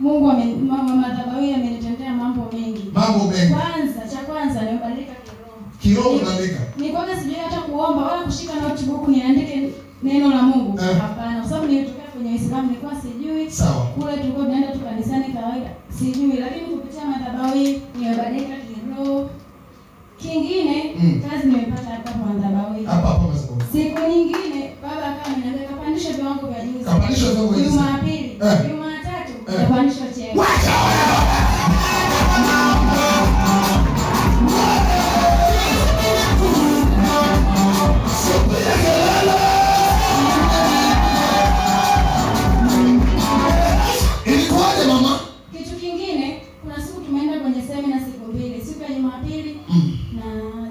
Mungu madhabahu amenitendea mambo mengi. Mambo mengi. Cha kwanza nimebadilika kiroho. Kiroho unabadilika. Nilikuwa sijui hata kuomba wala kushika notebook niandike neno la Mungu. Hapana, kwa sababu nilitokea kwenye Uislamu nilikuwa sijui. Sawa. Kule tulikuwa tunaenda tu kanisani kawaida. Sijui, lakini kupitia madhabahu hii nimebadilika kiroho. Kingine kazi nimepata hapa kwa madhabahu. Hapa madhabahu. Siku nyingine baba akawa ananiambia kapandisha viwango vya juu. Kapandisha viwango vya juu. Jumapili, Jumatatu kapandisha cheo. Ilikuwaje mama? Kitu kingine, kuna siku tumeenda kwenye semina siku mbili, siku ya Jumapili na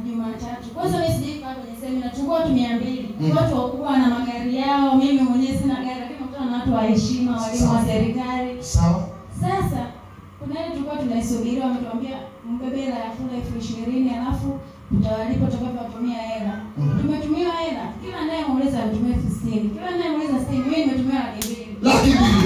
Jumatatu. Kwanza mimi sijaika kwenye semina, tulikuwa watu 200. Watu wakubwa na magari yao, mimi mwenyewe sina gari, lakini mkutana na watu wa heshima, walimu wa serikali. Sawa. Sasa kuna ile tulikuwa tunaisubiri, wametuambia mbebe hela ya kula 20,000 alafu tutawalipa tutakapotumia hela. Tumetumia hela. Kila anayemuuliza mtumie 60. Kila anayemuuliza 60, mimi nimetumia 200.